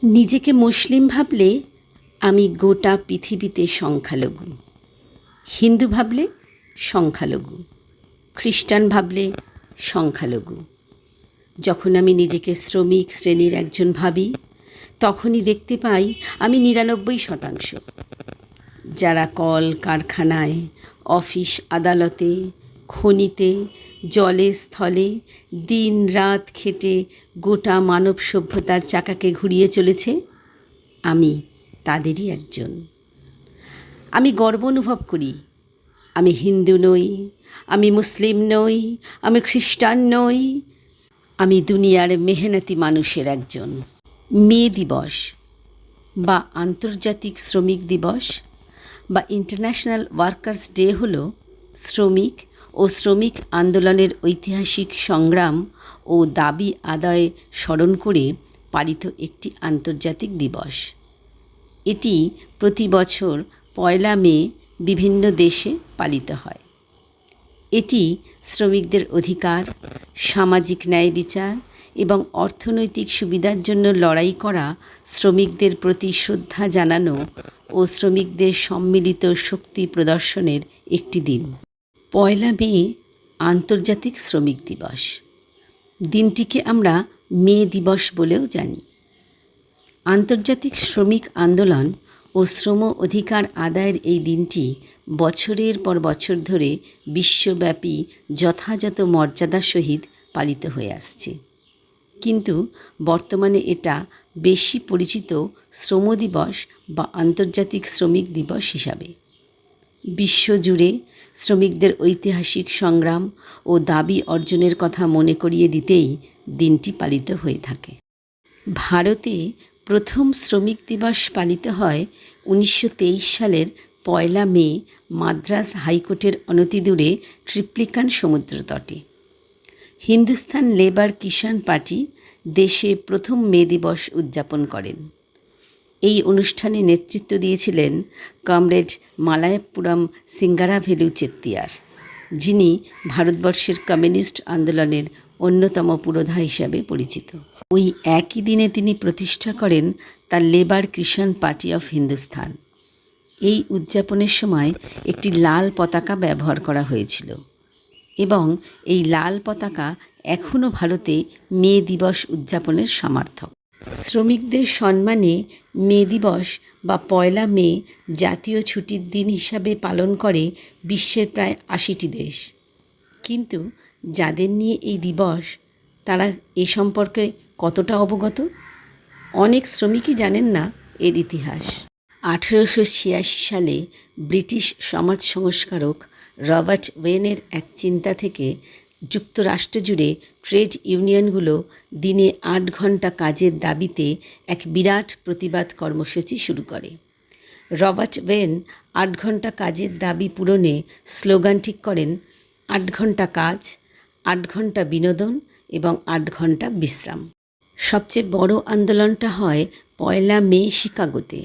নিজেকে মুসলিম ভাবলে আমি গোটা পৃথিবীতে সংখ্যালঘু, হিন্দু ভাবলে সংখ্যালঘু, খ্রিস্টান ভাবলে সংখ্যালঘু। যখন আমি নিজেকে শ্রমিক শ্রেণীর একজন ভাবি, তখনই দেখতে পাই আমি ৯৯%। যারা কল কারখানায়, অফিস আদালতে, খনিতে, জলে স্থলে দিন রাত খেটে গোটা মানব সভ্যতার চাকাকে ঘুরিয়ে চলেছে, আমি তাদেরই একজন। আমি গর্ব অনুভব করি, আমি হিন্দু নই, আমি মুসলিম নই, আমি খ্রিস্টান নই, আমি দুনিয়ার মেহনতি মানুষের একজন। মে দিবস বা আন্তর্জাতিক শ্রমিক দিবস বা ইন্টারন্যাশনাল ওয়ার্কার্স ডে হল শ্রমিক ও শ্রমিক আন্দোলনের ঐতিহাসিক সংগ্রাম ও দাবি আদায় স্মরণ করে পালিত একটি আন্তর্জাতিক দিবস। এটি প্রতি বছর ১ মে বিভিন্ন দেশে পালিত হয়। এটি শ্রমিকদের অধিকার, সামাজিক ন্যায় বিচার এবং অর্থনৈতিক সুবিধার জন্য লড়াই করা শ্রমিকদের প্রতি শ্রদ্ধা জানানো ও শ্রমিকদের সম্মিলিত শক্তি প্রদর্শনের একটি দিন। ১ মে আন্তর্জাতিক শ্রমিক দিবস। দিনটিকে আমরা মে দিবস বলেও জানি। আন্তর্জাতিক শ্রমিক আন্দোলন ও শ্রম অধিকার আদায়ের এই দিনটি বছরের পর বছর ধরে বিশ্বব্যাপী যথাযথ মর্যাদার সহিত পালিত হয়ে আসছে, কিন্তু বর্তমানে এটা বেশি পরিচিত শ্রম দিবস বা আন্তর্জাতিক শ্রমিক দিবস হিসাবে। বিশ্বজুড়ে শ্রমিকদের ঐতিহাসিক সংগ্রাম ও দাবি অর্জনের কথা মনে করিয়ে দিতেই দিনটি পালিত হয়ে থাকে। ভারতে প্রথম শ্রমিক দিবস পালিত হয় ১৯২৩ সালের ১ মে মাদ্রাজ হাইকোর্টের অনতিদূরে ট্রিপ্লিকান সমুদ্রতটে। হিন্দুস্তান লেবার কিষাণ পার্টি দেশে প্রথম মে দিবস উদযাপন করেন। এই অনুষ্ঠানে নেতৃত্ব দিয়েছিলেন কমরেড মালায়াপুরম সিঙ্গারাভেলু চেত্তিয়ার, যিনি ভারতবর্ষের কমিউনিস্ট আন্দোলনের অন্যতম পুরোধা হিসাবে পরিচিত। ওই একই দিনে তিনি প্রতিষ্ঠা করেন তার labour Kisan party of Hindustan. এই উদযাপনের সময় একটি লাল পতাকা ব্যবহার করা হয়েছিল এবং এই লাল পতাকা এখনও ভারতে মে দিবস উদযাপনের সমার্থক। শ্রমিকদের সম্মানে মে দিবস বা ১ মে জাতীয় ছুটির দিন হিসাবে পালন করে বিশ্বের প্রায় ৮০টি দেশ। কিন্তু যাদের নিয়ে এই দিবস, তারা এ সম্পর্কে কতটা অবগত? অনেক শ্রমিকই জানেন না এর ইতিহাস। ১৮৮৬ সালে ব্রিটিশ সমাজ সংস্কারক রবার্ট ওয়েনের এক চিন্তা থেকে যুক্তরাষ্ট্র জুড়ে ট্রেড ইউনিয়নগুলো দিনে ৮ ঘন্টা কাজের দাবিতে এক বিরাট প্রতিবাদ কর্মসূচি শুরু করে। রবার্ট ওয়েন ৮ ঘন্টা কাজের দাবি পূরণে স্লোগান ঠিক করেন, ৮ ঘন্টা কাজ, ৮ ঘন্টা বিনোদন এবং ৮ ঘন্টা বিশ্রাম। সবচেয়ে বড় আন্দোলনটা হয় ১ মে শিকাগোতে,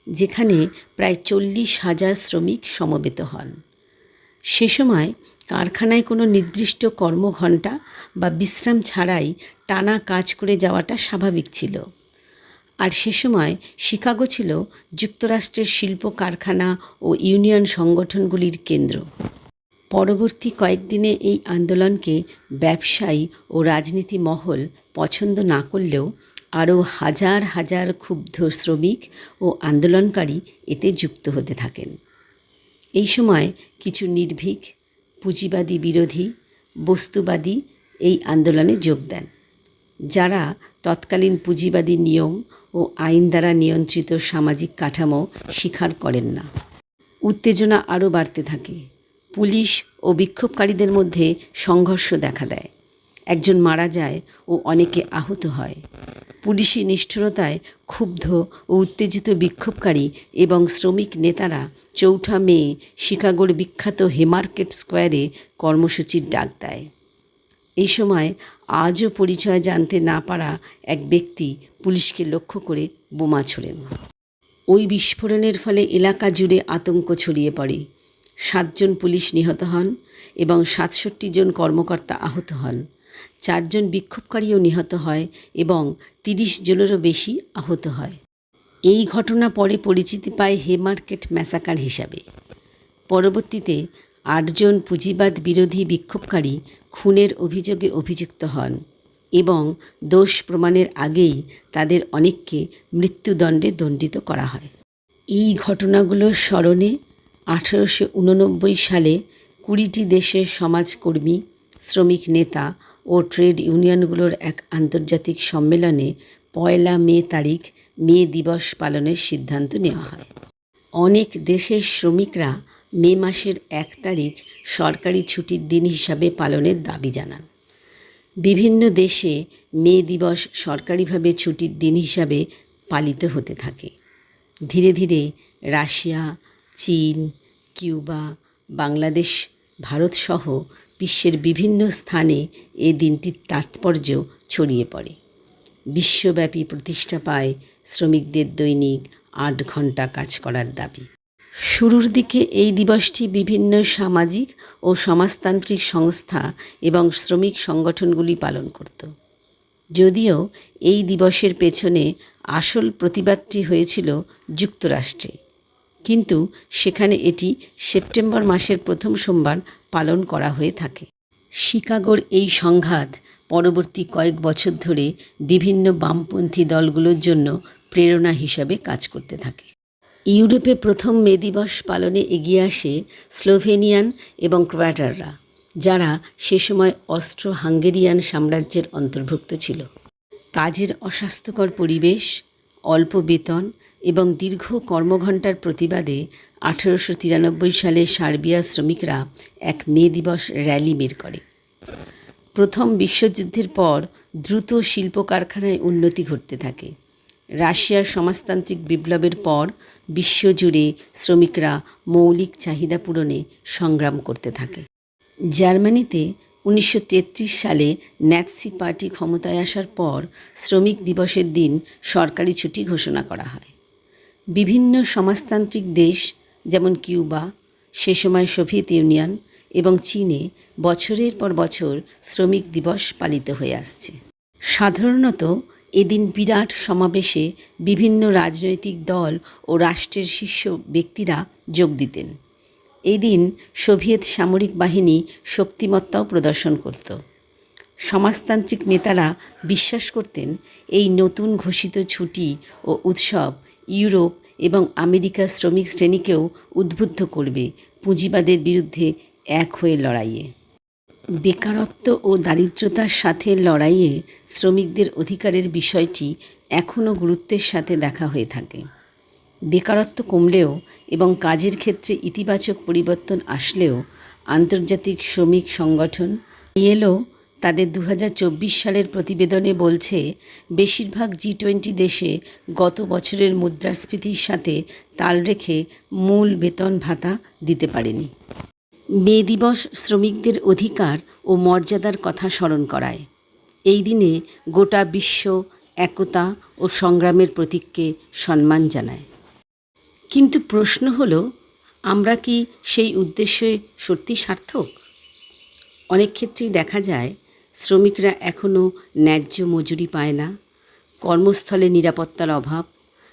যেখানে প্রায় ৪০,০০০ শ্রমিক সমবেত হন। সে সময় কারখানায় কোনো নির্দিষ্ট কর্মঘণ্টা বা বিশ্রাম ছাড়াই টানা কাজ করে যাওয়াটা স্বাভাবিক ছিল। আর সে সময় শিকাগো ছিল যুক্তরাষ্ট্রের শিল্প কারখানা ও ইউনিয়ন সংগঠনগুলির কেন্দ্র। পরবর্তী কয়েকদিনে এই আন্দোলনকে ব্যবসায়ী ও রাজনীতি মহল পছন্দ না করলেও আরও হাজার হাজার ক্ষুব্ধ শ্রমিক ও আন্দোলনকারী এতে যুক্ত হতে থাকেন। এই সময় কিছু নির্ভীক, পুঁজিবাদী বিরোধী, বস্তুবাদী এই আন্দোলনে যোগ দেন, যারা তৎকালীন পুঁজিবাদী নিয়ম ও আইন দ্বারা নিয়ন্ত্রিত সামাজিক কাঠামো স্বীকার করেন না। উত্তেজনা আরও বাড়তে থাকে। পুলিশ ও বিক্ষোভকারীদের মধ্যে সংঘর্ষ দেখা দেয়। একজন মারা যায় ও অনেকে আহত হয়। পুলিশি নিষ্ঠুরতায় ক্ষুব্ধ ও উত্তেজিত বিক্ষোভকারী এবং শ্রমিক নেতারা ৪ মে শিকাগোর বিখ্যাত হেমার্কেট স্কোয়ারে কর্মসূচির ডাক দেয়। এই সময় আজও পরিচয় জানতে না পারা এক ব্যক্তি পুলিশকে লক্ষ্য করে বোমা ছোড়েন। ওই বিস্ফোরণের ফলে এলাকা জুড়ে আতঙ্ক ছড়িয়ে পড়ে। ৭ জন পুলিশ নিহত হন এবং ৬৭ জন কর্মকর্তা আহত হন। 4 জন বিক্ষোভকারীও নিহত হয় এবং 30 জনেরও বেশি আহত হয়। এই ঘটনা পরে পরিচিতি পায় হেমার্কেট ম্যাসাকার হিসাবে। পরবর্তীতে 8 জন পুঁজিবাদ বিরোধী বিক্ষোভকারী খুনের অভিযোগে অভিযুক্ত হন এবং দোষ প্রমাণের আগেই তাদের অনেককে মৃত্যুদণ্ডে দণ্ডিত করা হয়। এই ঘটনাগুলোর স্মরণে 1889 সালে 20টি দেশের সমাজকর্মী, শ্রমিক নেতা ও ট্রেড ইউনিয়নগুলোর এক আন্তর্জাতিক সম্মেলনে 1 মে তারিখ মে দিবস পালনের সিদ্ধান্ত নেওয়া হয়। অনেক দেশের শ্রমিকরা মে মাসের 1 তারিখ সরকারি ছুটির দিন হিসাবে পালনের দাবি জানান। বিভিন্ন দেশে মে দিবস সরকারিভাবে ছুটির দিন হিসাবে পালিত হতে থাকে। ধীরে ধীরে রাশিয়া, চীন, কিউবা, বাংলাদেশ, ভারতসহ বিশ্বের বিভিন্ন স্থানে এ দিনটির তাৎপর্য ছড়িয়ে পড়ে। বিশ্বব্যাপী প্রতিষ্ঠা পায় শ্রমিকদের দৈনিক 8 ঘন্টা কাজ করার দাবি। শুরুর দিকে এই দিবসটি বিভিন্ন সামাজিক ও সমাজতান্ত্রিক সংস্থা এবং শ্রমিক সংগঠনগুলি পালন করত। যদিও এই দিবসের পেছনে আসল প্রতিবাদটি হয়েছিল যুক্তরাষ্ট্রে, কিন্তু সেখানে এটি সেপ্টেম্বর মাসের প্রথম সোমবার পালন করা হয়ে থাকে। শিকাগোর এই সংঘাত পরবর্তী কয়েক বছর ধরে বিভিন্ন বামপন্থী দলগুলোর জন্য প্রেরণা হিসাবে কাজ করতে থাকে। ইউরোপে প্রথম মে দিবস পালনে এগিয়ে আসে স্লোভেনিয়ান এবং ক্রোয়াটাররা, যারা সে সময় অস্ট্রো-হাঙ্গেরিয়ান সাম্রাজ্যের অন্তর্ভুক্ত ছিল। কাজের অস্বাস্থ্যকর পরিবেশ, অল্প বেতন এবং দীর্ঘ কর্মঘণ্টার প্রতিবাদে 1893 সালে সার্বিয়ার শ্রমিকরা এক মে দিবস র্যালি বের করে। প্রথম বিশ্বযুদ্ধের পর দ্রুত শিল্প কারখানায় উন্নতি ঘটতে থাকে। রাশিয়ার সমাজতান্ত্রিক বিপ্লবের পর বিশ্বজুড়ে শ্রমিকরা মৌলিক চাহিদা পূরণে সংগ্রাম করতে থাকে। জার্মানিতে 1933 সালে ন্যাৎসি পার্টি ক্ষমতায় আসার পর শ্রমিক দিবসের দিন সরকারি ছুটি ঘোষণা করা হয়। বিভিন্ন সমাজতান্ত্রিক দেশ যেমন কিউবা, সে সময় সোভিয়েত ইউনিয়ন এবং চীনে বছরের পর বছর শ্রমিক দিবস পালিত হয়ে আসছে। সাধারণত এদিন বিরাট সমাবেশে বিভিন্ন রাজনৈতিক দল ও রাষ্ট্রের শীর্ষ ব্যক্তিরা যোগ দিতেন। এই দিন সোভিয়েত সামরিক বাহিনী শক্তিমত্তাও প্রদর্শন করত। সমাজতান্ত্রিক নেতারা বিশ্বাস করতেন এই নতুন ঘোষিত ছুটি ও উৎসব ইউরোপ এবং আমেরিকার শ্রমিক শ্রেণীকেও উদ্বুদ্ধ করবে পুঁজিবাদের বিরুদ্ধে এক হয়ে লড়াইয়ে। বেকারত্ব ও দারিদ্রতার সাথে লড়াইয়ে শ্রমিকদের অধিকারের বিষয়টি এখনও গুরুত্বের সাথে দেখা হয়ে থাকে। বেকারত্ব কমলেও এবং কাজের ক্ষেত্রে ইতিবাচক পরিবর্তন আসলেও আন্তর্জাতিক শ্রমিক সংগঠন ILO তাদের 2024 সালের প্রতিবেদনে বলছে, বেশিরভাগ G20 দেশে গত বছরের মুদ্রাস্ফীতির সাথে তাল রেখে মূল বেতন ভাতা দিতে পারেনি। মে দিবস শ্রমিকদের অধিকার ও মর্যাদার কথা স্মরণ করায়। এই দিনে গোটা বিশ্ব একতা ও সংগ্রামের প্রতীককে সম্মান জানায়। কিন্তু প্রশ্ন হলো, আমরা কি সেই উদ্দেশ্যে সত্যি সার্থক? অনেক ক্ষেত্রেই দেখা যায় শ্রমিকরা এখনও ন্যায্য মজুরি পায় না, কর্মস্থলে নিরাপত্তার অভাব,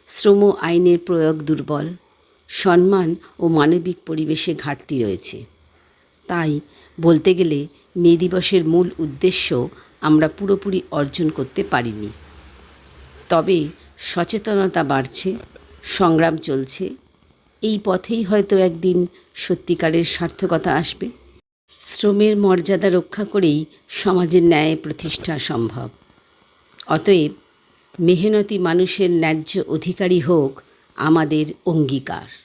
শ্রম আইনের প্রয়োগ দুর্বল, সম্মান ও মানবিক পরিবেশে ঘাটতি রয়েছে। তাই বলতে গেলে মে দিবসের মূল উদ্দেশ্য আমরা পুরোপুরি অর্জন করতে পারিনি। তবে সচেতনতা বাড়ছে, সংগ্রাম চলছে। এই পথেই হয়তো একদিন সত্যিকারের সার্থকতা আসবে। শ্রমের মর্যাদা রক্ষা করেই সমাজের ন্যায় প্রতিষ্ঠা সম্ভব। অতএব মেহনতি মানুষের ন্যায্য অধিকারী হোক আমাদের অঙ্গীকার।